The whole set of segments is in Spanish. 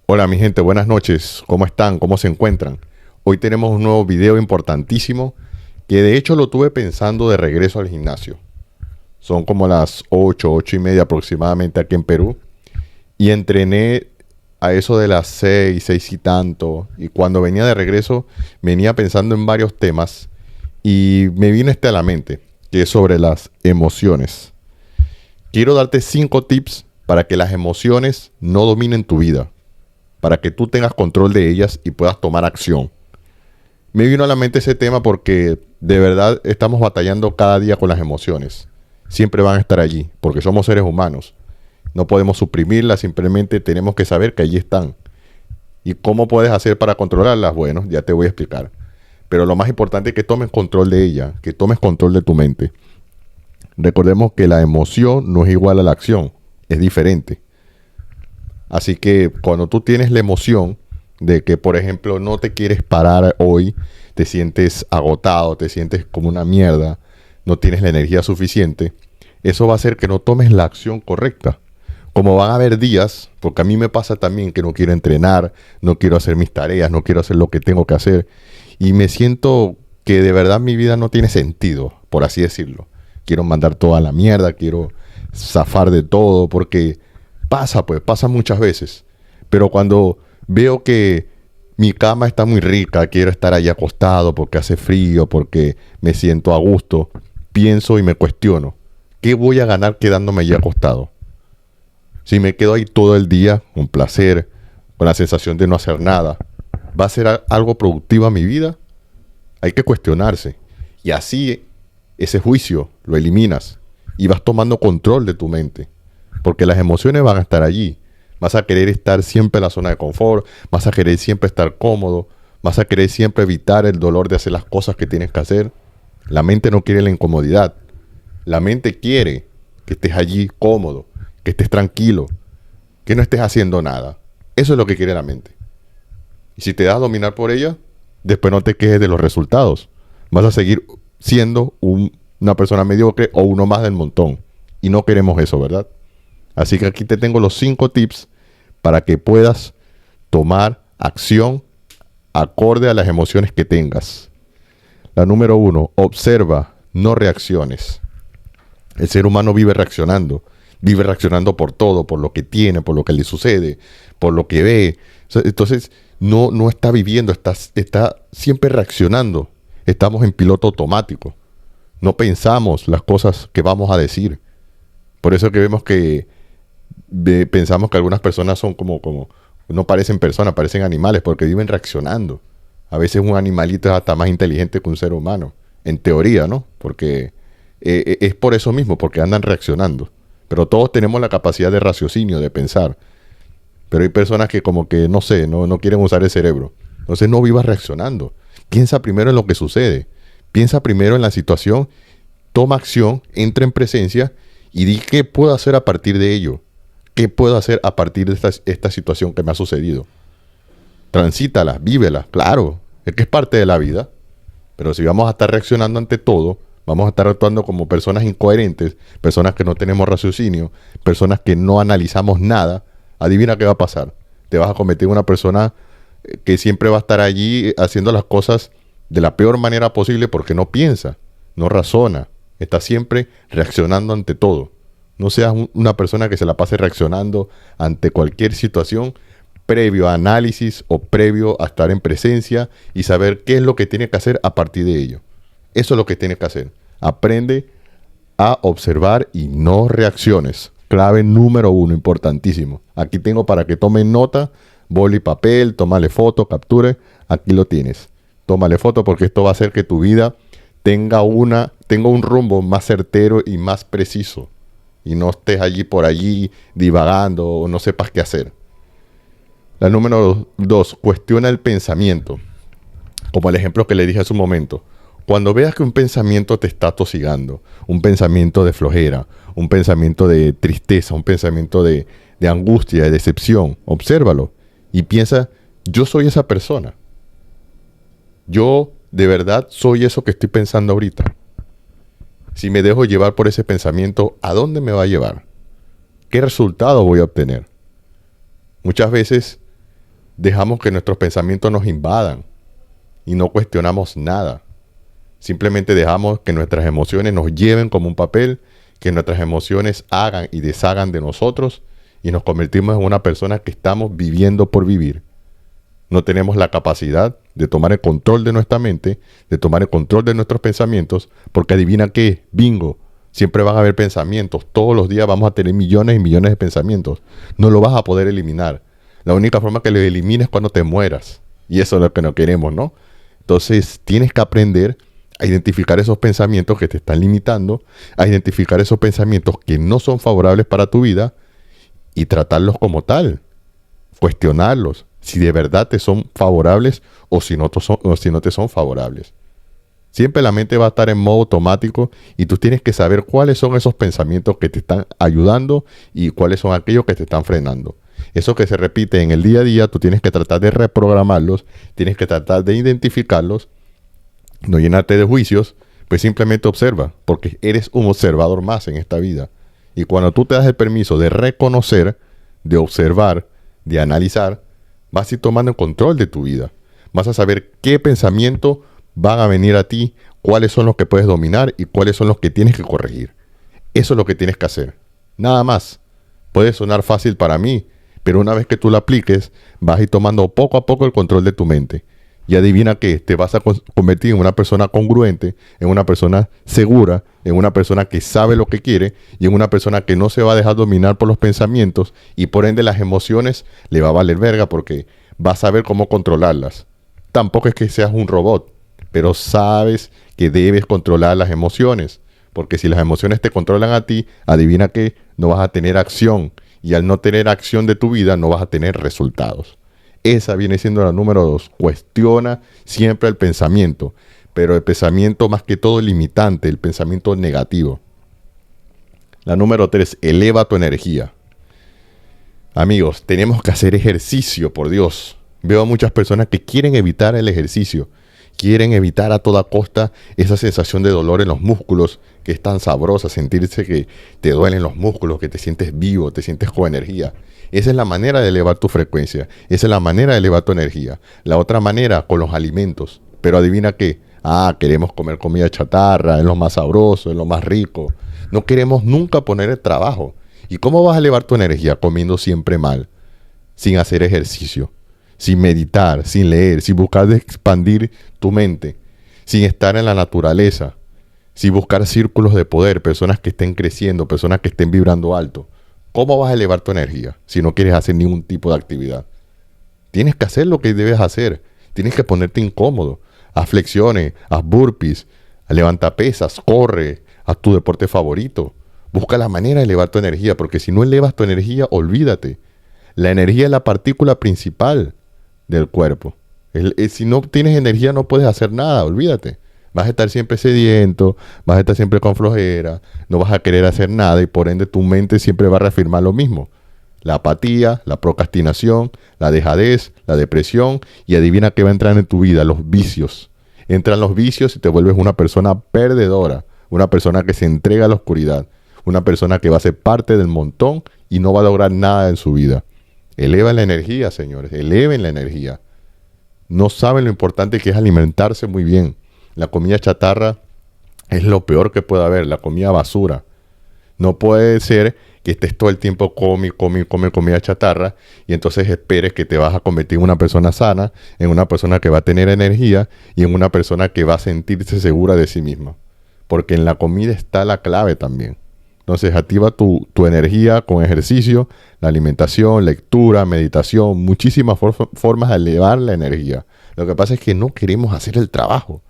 Hola mi gente, buenas noches. ¿Cómo están? ¿Cómo se encuentran? Hoy tenemos un nuevo video importantísimo que de hecho lo tuve pensando de regreso al gimnasio. Son como las 8 y media aproximadamente aquí en Perú. Y entrené a eso de las 6 y tanto. Y cuando venía de regreso venía pensando en varios temas y me vino este a la mente, que es sobre las emociones. Quiero darte 5 tips para que las emociones no dominen tu vida, para que tú tengas control de ellas y puedas tomar acción. Me vino a la mente ese tema porque de verdad estamos batallando cada día con las emociones. Siempre van a estar allí, porque somos seres humanos. No podemos suprimirlas, simplemente tenemos que saber que allí están. ¿Y cómo puedes hacer para controlarlas? Bueno, ya te voy a explicar. Pero lo más importante es que tomes control de ella, que tomes control de tu mente. Recordemos que la emoción no es igual a la acción, es diferente. Así que cuando tú tienes la emoción de que, por ejemplo, no te quieres parar hoy, te sientes agotado, te sientes como una mierda, no tienes la energía suficiente, eso va a hacer que no tomes la acción correcta. Como van a haber días, porque a mí me pasa también que no quiero entrenar, no quiero hacer mis tareas, no quiero hacer lo que tengo que hacer, y me siento que de verdad mi vida no tiene sentido, por así decirlo. Quiero mandar toda la mierda, quiero zafar de todo, porque pasa, pues, pasa muchas veces. Pero cuando veo que mi cama está muy rica, quiero estar ahí acostado porque hace frío, porque me siento a gusto, pienso y me cuestiono, ¿qué voy a ganar quedándome allí acostado? Si me quedo ahí todo el día, con placer, con la sensación de no hacer nada, ¿va a ser algo productivo a mi vida? Hay que cuestionarse. Y así ese juicio lo eliminas y vas tomando control de tu mente. Porque las emociones van a estar allí. Vas a querer estar siempre en la zona de confort, vas a querer siempre estar cómodo, vas a querer siempre evitar el dolor de hacer las cosas que tienes que hacer. La mente no quiere la incomodidad. La mente quiere que estés allí cómodo, que estés tranquilo, que no estés haciendo nada. Eso es lo que quiere la mente. Y si te das a dominar por ella, después no te quejes de los resultados. Vas a seguir siendo una persona mediocre o uno más del montón. Y no queremos eso, ¿verdad? Así que aquí te tengo los 5 tips para que puedas tomar acción acorde a las emociones que tengas. La número 1, observa, no reacciones. El ser humano vive reaccionando por todo, por lo que tiene, por lo que le sucede, por lo que ve. Entonces, no está viviendo, está siempre reaccionando. Estamos en piloto automático. No pensamos las cosas que vamos a decir. Por eso que vemos que pensamos que algunas personas son como no parecen personas, parecen animales, porque viven reaccionando. A veces un animalito es hasta más inteligente que un ser humano, en teoría, ¿no? Porque es por eso mismo, porque andan reaccionando. Pero todos tenemos la capacidad de raciocinio, de pensar. Pero hay personas que como que, no sé, no quieren usar el cerebro. Entonces no vivas reaccionando. Piensa primero en lo que sucede. Piensa primero en la situación, toma acción, entra en presencia y di qué puedo hacer a partir de ello. ¿Qué puedo hacer a partir de esta situación que me ha sucedido? Transítala, vívela, claro, es que es parte de la vida. Pero si vamos a estar reaccionando ante todo, vamos a estar actuando como personas incoherentes, personas que no tenemos raciocinio, personas que no analizamos nada, adivina qué va a pasar. Te vas a convertir en una persona que siempre va a estar allí haciendo las cosas de la peor manera posible porque no piensa, no razona, está siempre reaccionando ante todo. No seas una persona que se la pase reaccionando ante cualquier situación previo a análisis o previo a estar en presencia y saber qué es lo que tiene que hacer a partir de ello. Eso es lo que tienes que hacer. Aprende a observar y no reacciones. Clave número 1, importantísimo. Aquí tengo para que tomen nota, boli y papel, tómale foto, capture. Aquí lo tienes. Tómale foto porque esto va a hacer que tu vida tenga un rumbo más certero y más preciso. Y no estés por allí divagando o no sepas qué hacer. La número 2, cuestiona el pensamiento. Como el ejemplo que le dije hace un momento. Cuando veas que un pensamiento te está atosigando, un pensamiento de flojera, un pensamiento de tristeza, un pensamiento de angustia, de decepción, obsérvalo y piensa, yo soy esa persona. Yo de verdad soy eso que estoy pensando ahorita. Si me dejo llevar por ese pensamiento, ¿a dónde me va a llevar? ¿Qué resultado voy a obtener? Muchas veces dejamos que nuestros pensamientos nos invadan y no cuestionamos nada. Simplemente dejamos que nuestras emociones nos lleven como un papel, que nuestras emociones hagan y deshagan de nosotros y nos convertimos en una persona que estamos viviendo por vivir. No tenemos la capacidad de tomar el control de nuestra mente, de tomar el control de nuestros pensamientos, porque adivina qué, bingo, siempre van a haber pensamientos. Todos los días vamos a tener millones y millones de pensamientos. No lo vas a poder eliminar. La única forma que lo elimines es cuando te mueras. Y eso es lo que no queremos, ¿no? Entonces tienes que aprender a identificar esos pensamientos que te están limitando, a identificar esos pensamientos que no son favorables para tu vida y tratarlos como tal. Cuestionarlos, si de verdad te son favorables o si no te son favorables. Siempre la mente va a estar en modo automático y tú tienes que saber cuáles son esos pensamientos que te están ayudando y cuáles son aquellos que te están frenando. Eso que se repite en el día a día, tú tienes que tratar de reprogramarlos, tienes que tratar de identificarlos, no llenarte de juicios, pues simplemente observa, porque eres un observador más en esta vida. Y cuando tú te das el permiso de reconocer, de observar, de analizar, vas a ir tomando el control de tu vida. Vas a saber qué pensamientos van a venir a ti, cuáles son los que puedes dominar y cuáles son los que tienes que corregir. Eso es lo que tienes que hacer. Nada más. Puede sonar fácil para mí, pero una vez que tú lo apliques, vas a ir tomando poco a poco el control de tu mente. Y adivina qué, te vas a convertir en una persona congruente, en una persona segura, en una persona que sabe lo que quiere y en una persona que no se va a dejar dominar por los pensamientos y por ende las emociones le va a valer verga porque vas a saber cómo controlarlas. Tampoco es que seas un robot, pero sabes que debes controlar las emociones, porque si las emociones te controlan a ti, adivina qué, no vas a tener acción y al no tener acción de tu vida no vas a tener resultados. Esa viene siendo la número 2. Cuestiona siempre el pensamiento, pero el pensamiento más que todo limitante, el pensamiento negativo. La número 3, eleva tu energía. Amigos, tenemos que hacer ejercicio, por Dios. Veo a muchas personas que quieren evitar el ejercicio. Quieren evitar a toda costa esa sensación de dolor en los músculos, que es tan sabrosa, sentirse que te duelen los músculos, que te sientes vivo, te sientes con energía. Esa es la manera de elevar tu frecuencia. Esa es la manera de elevar tu energía. La otra manera, con los alimentos. Pero adivina qué. Queremos comer comida chatarra, es lo más sabroso, es lo más rico. No queremos nunca poner el trabajo. ¿Y cómo vas a elevar tu energía? Comiendo siempre mal, sin hacer ejercicio, sin meditar, sin leer, sin buscar de expandir tu mente, sin estar en la naturaleza, sin buscar círculos de poder, personas que estén creciendo, personas que estén vibrando alto. ¿Cómo vas a elevar tu energía si no quieres hacer ningún tipo de actividad? Tienes que hacer lo que debes hacer. Tienes que ponerte incómodo. Haz flexiones, haz burpees, levanta pesas, corre, haz tu deporte favorito. Busca la manera de elevar tu energía, porque si no elevas tu energía, olvídate. La energía es la partícula principal del cuerpo. Si no tienes energía no puedes hacer nada, olvídate. Vas a estar siempre sediento, vas a estar siempre con flojera, no vas a querer hacer nada y por ende tu mente siempre va a reafirmar lo mismo. La apatía, la procrastinación, la dejadez, la depresión y adivina qué va a entrar en tu vida, los vicios. Entran los vicios y te vuelves una persona perdedora, una persona que se entrega a la oscuridad, una persona que va a ser parte del montón y no va a lograr nada en su vida. Eleven la energía, señores, eleven la energía. No saben lo importante que es alimentarse muy bien. La comida chatarra es lo peor que puede haber, la comida basura. No puede ser que estés todo el tiempo come comida chatarra y entonces esperes que te vas a convertir en una persona sana, en una persona que va a tener energía y en una persona que va a sentirse segura de sí misma. Porque en la comida está la clave también. Entonces activa tu energía con ejercicio, la alimentación, lectura, meditación, muchísimas formas de elevar la energía. Lo que pasa es que no queremos hacer el trabajo.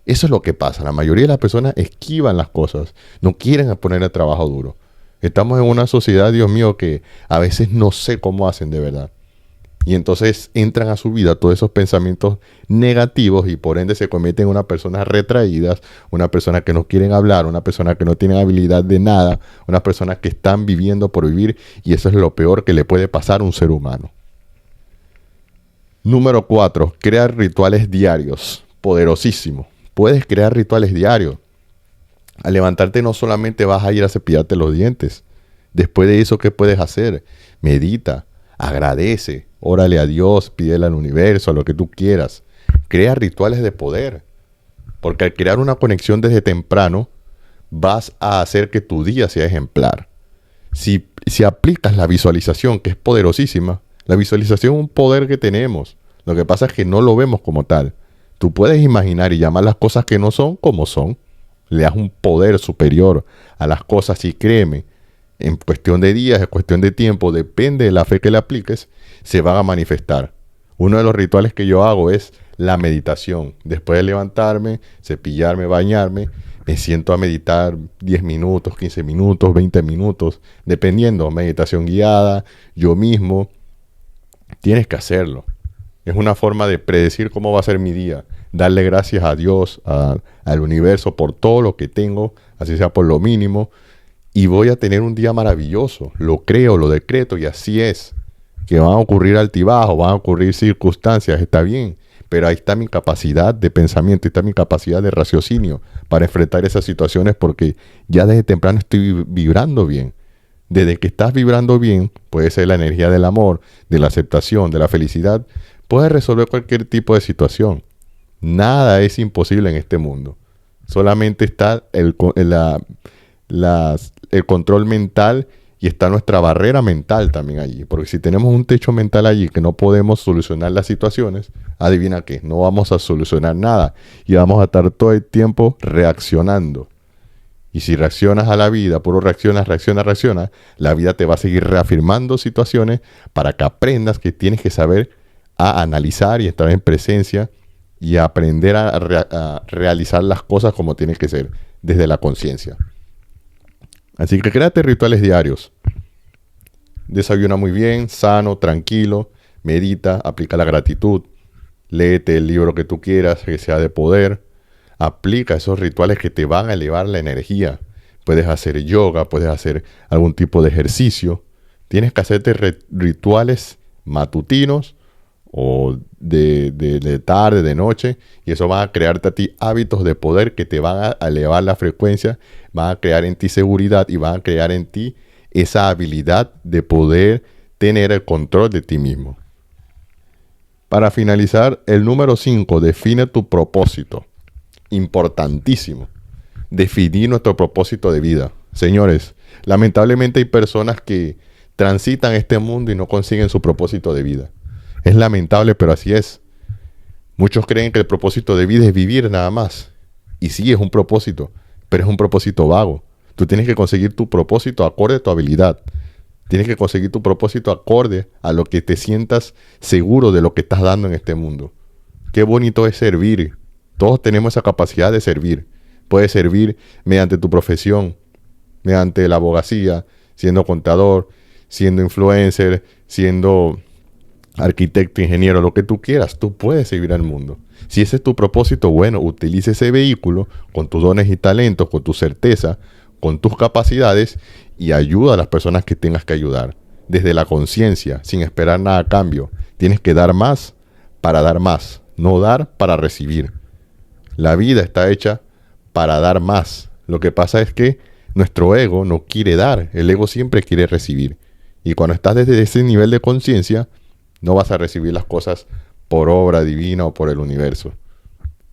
Eso es lo que pasa. La mayoría de las personas esquivan las cosas. No quieren poner el trabajo duro. Estamos en una sociedad, Dios mío, que a veces no sé cómo hacen de verdad. Y entonces entran a su vida todos esos pensamientos negativos y por ende se convierten en una persona retraídas, una persona que no quieren hablar, una persona que no tiene habilidad de nada, una persona que están viviendo por vivir y eso es lo peor que le puede pasar a un ser humano. Número 4. Crear rituales diarios. Poderosísimo. Puedes crear rituales diarios. Al levantarte no solamente vas a ir a cepillarte los dientes. Después de eso, ¿qué puedes hacer? Medita. Agradece, órale a Dios, pídele al universo, a lo que tú quieras. Crea rituales de poder, porque al crear una conexión desde temprano, vas a hacer que tu día sea ejemplar. Si aplicas la visualización, que es poderosísima, la visualización es un poder que tenemos. Lo que pasa es que no lo vemos como tal. Tú puedes imaginar y llamar las cosas que no son como son. Le das un poder superior a las cosas y créeme, en cuestión de días, en cuestión de tiempo, depende de la fe que le apliques, se van a manifestar. Uno de los rituales que yo hago es la meditación. Después de levantarme, cepillarme, bañarme, me siento a meditar 10 minutos, 15 minutos, 20 minutos, dependiendo, meditación guiada, yo mismo. Tienes que hacerlo. Es una forma de predecir cómo va a ser mi día. Darle gracias a Dios, al universo, por todo lo que tengo, así sea por lo mínimo. Y voy a tener un día maravilloso. Lo creo, lo decreto y así es. Que van a ocurrir altibajos, van a ocurrir circunstancias, está bien. Pero ahí está mi capacidad de pensamiento, ahí está mi capacidad de raciocinio para enfrentar esas situaciones porque ya desde temprano estoy vibrando bien. Desde que estás vibrando bien, puede ser la energía del amor, de la aceptación, de la felicidad, puedes resolver cualquier tipo de situación. Nada es imposible en este mundo. Solamente está el control mental y está nuestra barrera mental también allí. Porque si tenemos un techo mental allí que no podemos solucionar las situaciones, adivina qué, no vamos a solucionar nada y vamos a estar todo el tiempo reaccionando. Y si reaccionas a la vida, puro reaccionas, la vida te va a seguir reafirmando situaciones para que aprendas que tienes que saber a analizar y estar en presencia y a aprender a realizar las cosas como tienen que ser, desde la conciencia. Así que créate rituales diarios. Desayuna muy bien, sano, tranquilo, medita, aplica la gratitud, léete el libro que tú quieras, que sea de poder. Aplica esos rituales que te van a elevar la energía. Puedes hacer yoga, puedes hacer algún tipo de ejercicio. Tienes que hacerte rituales matutinos o de tarde, de noche, y eso va a crearte a ti hábitos de poder que te van a elevar la frecuencia, van a crear en ti seguridad y van a crear en ti esa habilidad de poder tener el control de ti mismo. Para finalizar, el número 5, define tu propósito. Importantísimo. Definir nuestro propósito de vida. Señores, lamentablemente hay personas que transitan este mundo y no consiguen su propósito de vida. Es lamentable, pero así es. Muchos creen que el propósito de vida es vivir nada más. Y sí, es un propósito, pero es un propósito vago. Tú tienes que conseguir tu propósito acorde a tu habilidad. Tienes que conseguir tu propósito acorde a lo que te sientas seguro de lo que estás dando en este mundo. Qué bonito es servir. Todos tenemos esa capacidad de servir. Puedes servir mediante tu profesión, mediante la abogacía, siendo contador, siendo influencer, siendo arquitecto, ingeniero, lo que tú quieras. Tú puedes servir al mundo. Si ese es tu propósito, bueno, utiliza ese vehículo con tus dones y talentos, con tu certeza, con tus capacidades y ayuda a las personas que tengas que ayudar. Desde la conciencia, sin esperar nada a cambio. Tienes que dar más para dar más, no dar para recibir. La vida está hecha para dar más. Lo que pasa es que nuestro ego no quiere dar. El ego siempre quiere recibir. Y cuando estás desde ese nivel de conciencia, no vas a recibir las cosas por obra divina o por el universo.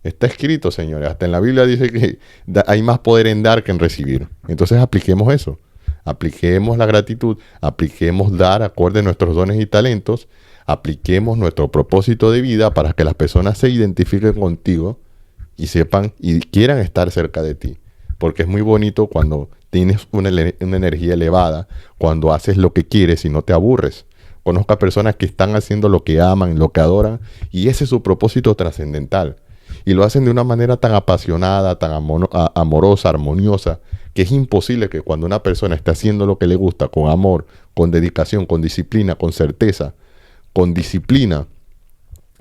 Está escrito, señores. Hasta en la Biblia dice que hay más poder en dar que en recibir. Entonces apliquemos eso. Apliquemos la gratitud. Apliquemos dar acorde a nuestros dones y talentos. Apliquemos nuestro propósito de vida para que las personas se identifiquen contigo y sepan y quieran estar cerca de ti. Porque es muy bonito cuando tienes una energía elevada, cuando haces lo que quieres y no te aburres. Conozco a personas que están haciendo lo que aman, lo que adoran, y ese es su propósito trascendental. Y lo hacen de una manera tan apasionada, tan amorosa, armoniosa, que es imposible que cuando una persona esté haciendo lo que le gusta, con amor, con dedicación, con disciplina, con certeza, con disciplina,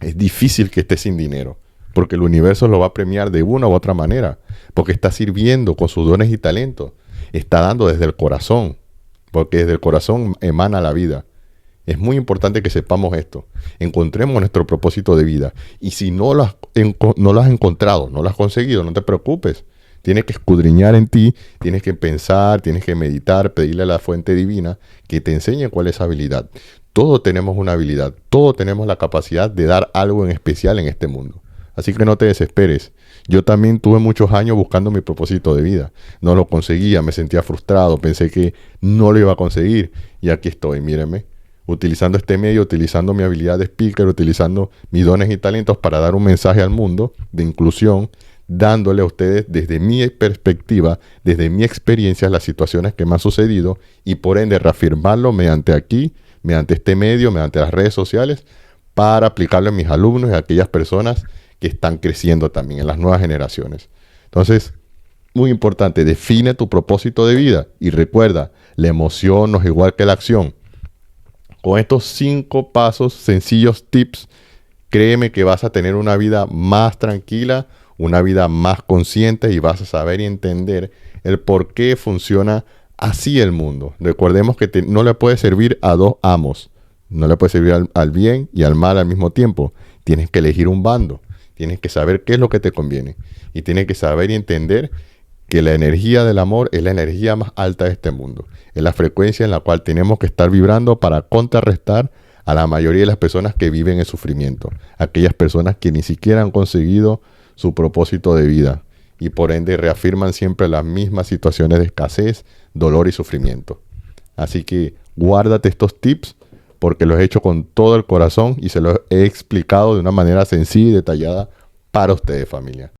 es difícil que esté sin dinero. Porque el universo lo va a premiar de una u otra manera. Porque está sirviendo con sus dones y talentos. Está dando desde el corazón. Porque desde el corazón emana la vida. Es muy importante que sepamos esto. Encontremos nuestro propósito de vida. Y si no lo has encontrado, no lo has conseguido, no te preocupes. Tienes que escudriñar en ti, tienes que pensar, tienes que meditar, pedirle a la fuente divina que te enseñe cuál es esa habilidad. Todos tenemos una habilidad, todos tenemos la capacidad de dar algo en especial en este mundo. Así que no te desesperes. Yo también tuve muchos años buscando mi propósito de vida. No lo conseguía, me sentía frustrado, pensé que no lo iba a conseguir. Y aquí estoy, mírenme, utilizando este medio, utilizando mi habilidad de speaker, utilizando mis dones y talentos para dar un mensaje al mundo de inclusión, dándole a ustedes desde mi perspectiva, desde mi experiencia, las situaciones que me han sucedido y por ende reafirmarlo mediante aquí, mediante este medio, mediante las redes sociales, para aplicarlo en mis alumnos y a aquellas personas que están creciendo también en las nuevas generaciones. Entonces, muy importante, define tu propósito de vida y recuerda, la emoción no es igual que la acción. Con estos 5 pasos, sencillos tips, créeme que vas a tener una vida más tranquila, una vida más consciente y vas a saber y entender el por qué funciona así el mundo. Recordemos que no le puede servir a dos amos. No le puede servir al bien y al mal al mismo tiempo. Tienes que elegir un bando. Tienes que saber qué es lo que te conviene. Y tienes que saber y entender que la energía del amor es la energía más alta de este mundo. Es la frecuencia en la cual tenemos que estar vibrando para contrarrestar a la mayoría de las personas que viven en sufrimiento. Aquellas personas que ni siquiera han conseguido su propósito de vida y por ende reafirman siempre las mismas situaciones de escasez, dolor y sufrimiento. Así que guárdate estos tips porque los he hecho con todo el corazón y se los he explicado de una manera sencilla y detallada para ustedes, familia.